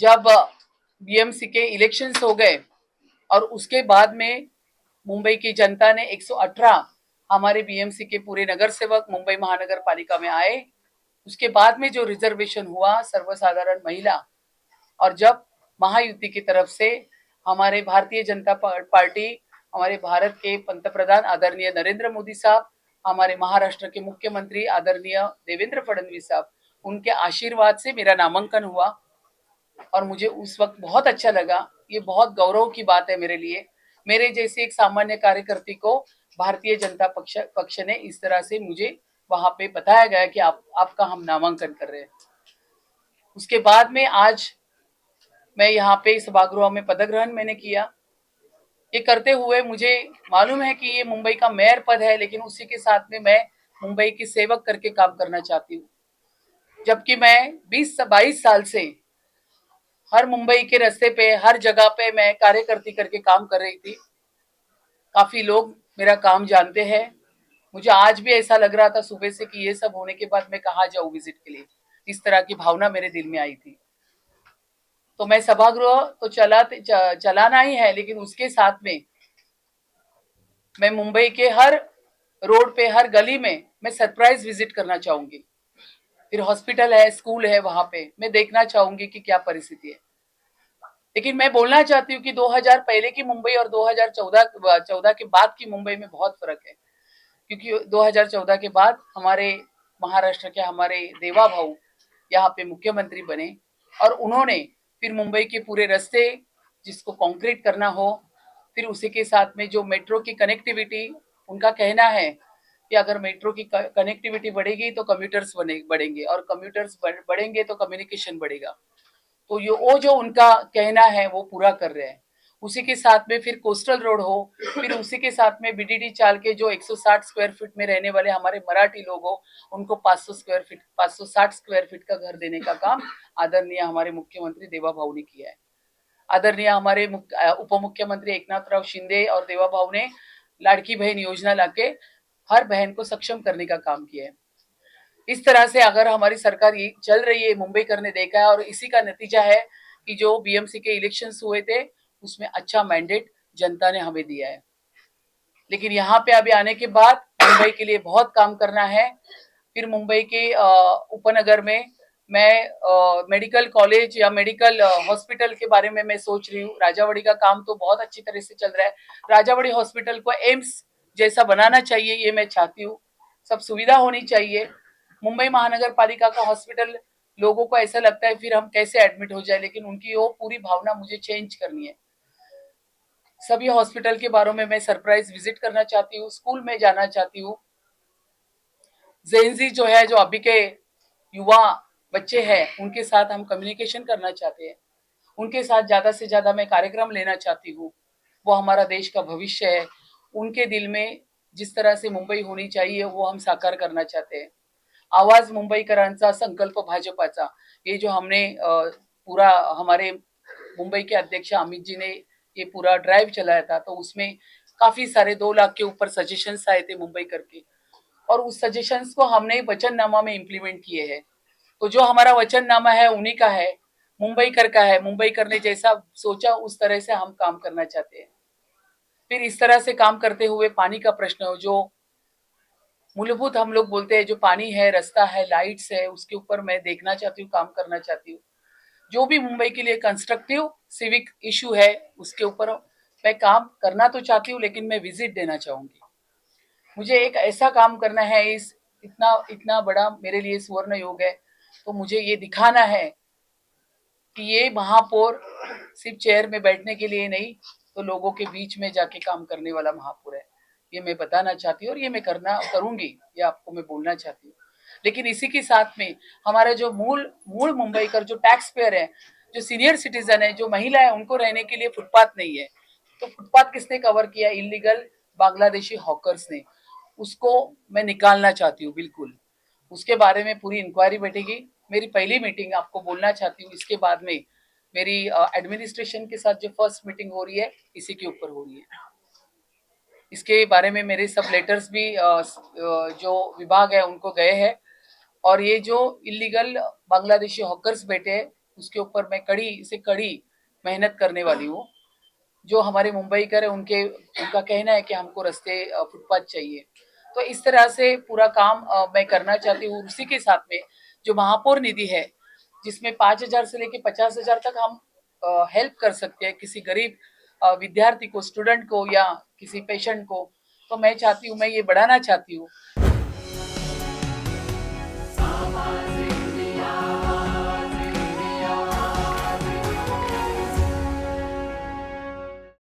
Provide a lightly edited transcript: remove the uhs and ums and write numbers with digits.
जब बीएमसी के इलेक्शंस हो गए और उसके बाद में मुंबई की जनता ने 118 हमारे बीएमसी के पूरे नगर सेवक मुंबई महानगर पालिका में आए। उसके बाद में जो रिजर्वेशन हुआ सर्वसाधारण महिला, और जब महायुति की तरफ से हमारे भारतीय जनता पार्टी, हमारे भारत के पंतप्रधान आदरणीय नरेंद्र मोदी साहब, हमारे महाराष्ट्र के मुख्यमंत्री आदरणीय देवेंद्र फडणवीस साहब, उनके आशीर्वाद से मेरा नामांकन हुआ और मुझे उस वक्त बहुत अच्छा लगा। ये बहुत गौरव की बात है मेरे लिए। मेरे जैसे एक सामान्य कार्यकर्ती को भारतीय जनता पक्ष ने इस तरह से मुझे वहां पे बताया गया कि आपका हम नामांकन कर रहे हैं। उसके बाद में आज मैं यहाँ पे सभागृह में पदग्रहण मैंने किया। ये करते हुए मुझे मालूम है कि ये मुंबई का मेयर पद है, लेकिन उसी के साथ में मैं मुंबई की सेवक करके काम करना चाहती हूँ। जबकि मैं 20-22 साल से हर मुंबई के रास्ते पे, हर जगह पे मैं कार्यकर्ती करके काम कर रही थी। काफी लोग मेरा काम जानते हैं। मुझे आज भी ऐसा लग रहा था सुबह से कि ये सब होने के बाद मैं कहाँ जाऊँ विजिट के लिए, इस तरह की भावना मेरे दिल में आई थी। तो मैं सभागृह तो चलाना ही है, लेकिन उसके साथ में मैं मुंबई के हर रोड पे, हर गली में मैं सरप्राइज विजिट करना चाहूंगी। फिर हॉस्पिटल है, स्कूल है, वहां पे मैं देखना चाहूंगी कि क्या परिस्थिति है। लेकिन मैं बोलना चाहती हूँ कि 2000 पहले की मुंबई और 2014 के बाद की मुंबई में बहुत फर्क है। क्योंकि 2014 के बाद हमारे महाराष्ट्र के हमारे देवा भाऊ यहाँ पे मुख्यमंत्री बने और उन्होंने फिर मुंबई के पूरे रास्ते जिसको कंक्रीट करना हो, फिर उसी के साथ में जो मेट्रो की कनेक्टिविटी, उनका कहना है कि अगर मेट्रो की कनेक्टिविटी बढ़ेगी तो कम्यूटर्स बढ़ेंगे और कम्यूटर्स बढ़ेंगे तो कम्युनिकेशन बढ़ेगा। तो ये वो जो उनका कहना है वो पूरा कर रहे हैं। उसी के साथ में फिर कोस्टल रोड हो, फिर उसी के साथ में बीडीडी चाल के जो 160 स्क्वायर फीट में रहने वाले हमारे मराठी लोग हो, उनको 560 स्क्वायर फीट का घर देने का काम आदरणीय हमारे मुख्यमंत्री देवा भाऊ ने किया है। आदरणीय हमारे उप मुख्यमंत्री एकनाथ राव शिंदे और देवा भाऊ ने लाड़की बहन योजना लाके हर बहन को सक्षम करने का काम किया है। इस तरह से अगर हमारी सरकार ये चल रही है, मुंबई करने देखा है, और इसी का नतीजा है कि जो बीएमसी के इलेक्शंस हुए थे उसमें अच्छा मैंडेट जनता ने हमें दिया है। लेकिन यहाँ पे अभी आने के बाद मुंबई के लिए बहुत काम करना है। फिर मुंबई के उपनगर में मैं मेडिकल कॉलेज या मेडिकल हॉस्पिटल के बारे में मैं सोच रही हूँ। राजावाड़ी का काम तो बहुत अच्छी तरह से चल रहा है। राजावाड़ी हॉस्पिटल को एम्स जैसा बनाना चाहिए, ये मैं चाहती हूँ। सब सुविधा होनी चाहिए। मुंबई महानगर पालिका का हॉस्पिटल, लोगों को ऐसा लगता है फिर हम कैसे एडमिट हो जाए, लेकिन उनकी वो पूरी भावना मुझे चेंज करनी है। सभी हॉस्पिटल के बारे में मैं सरप्राइज विजिट करना चाहती हूँ। स्कूल में जाना चाहती हूँ। जेनजी जो है, जो अभी के युवा बच्चे हैं, उनके साथ हम कम्युनिकेशन करना चाहते हैं। उनके साथ ज्यादा से ज्यादा मैं कार्यक्रम लेना चाहती हूँ। वो हमारा देश का भविष्य है। उनके दिल में जिस तरह से मुंबई होनी चाहिए वो हम साकार करना चाहते हैं। आवाज मुंबईकरांचा, संकल्प भाजपाचा, ये जो हमने पूरा हमारे मुंबई के अध्यक्ष अमित जी ने ये पूरा ड्राइव चलाया था, तो उसमें काफी सारे 2 लाख के ऊपर सजेशंस आए थे मुंबई करके, और उस सजेशंस को हमने वचननामा में इम्प्लीमेंट किए हैं। तो जो हमारा वचननामा है उन्हीं का है, मुंबई कर का है। मुंबई करने जैसा सोचा उस तरह से हम काम करना चाहते हैं। फिर इस तरह से काम करते हुए पानी का प्रश्न हो, जो मूलभूत हम लोग बोलते हैं, जो पानी है, रास्ता है, लाइट्स है, उसके ऊपर मैं देखना चाहती हूँ, काम करना चाहती हूँ। जो भी मुंबई के लिए कंस्ट्रक्टिव सिविक इशू है उसके ऊपर मैं काम करना तो चाहती हूँ, लेकिन मैं विजिट देना चाहूंगी। मुझे एक ऐसा काम करना है, इस इतना इतना बड़ा मेरे लिए सुवर्ण योग है। तो मुझे ये दिखाना है कि ये महापौर सिर्फ चेयर में बैठने के लिए नहीं, तो लोगों के बीच में जाके काम करने वाला महापौर है। ये मैं बताना चाहती हूँ और ये मैं करूंगी, ये आपको मैं बोलना चाहती हूँ। लेकिन इसी के साथ में हमारा जो मूल मूल मुंबई का जो टैक्स पेयर है, जो सीनियर सिटीजन है, जो महिला है, उनको रहने के लिए फुटपाथ नहीं है। तो फुटपाथ किसने कवर किया? इलीगल बांग्लादेशी हॉकर्स ने। उसको मैं निकालना चाहती हूँ बिल्कुल। उसके बारे में पूरी इंक्वायरी बैठेगी। मेरी पहली मीटिंग आपको बोलना चाहती हूँ, इसके बाद में मेरी एडमिनिस्ट्रेशन के साथ जो फर्स्ट मीटिंग हो रही है इसी के ऊपर हो रही है। इसके बारे में मेरे सब लेटर्स भी जो विभाग है उनको गए हैं, और ये जो इलीगल बांग्लादेशी हॉकर्स बैठे हैं उसके ऊपर मैं कड़ी से कड़ी मेहनत करने वाली हूँ। जो हमारे मुंबईकर है उनका कहना है कि हमको रास्ते फुटपाथ चाहिए। तो इस तरह से पूरा काम मैं करना चाहती हूँ। उसी के साथ में जो महापौर निधि है, जिसमें 5,000 से लेके 50,000 तक हम हेल्प कर सकते हैं किसी गरीब विद्यार्थी को, स्टूडेंट को या किसी पेशेंट को। तो मैं चाहती हूँ, मैं ये बढ़ाना चाहती हूँ।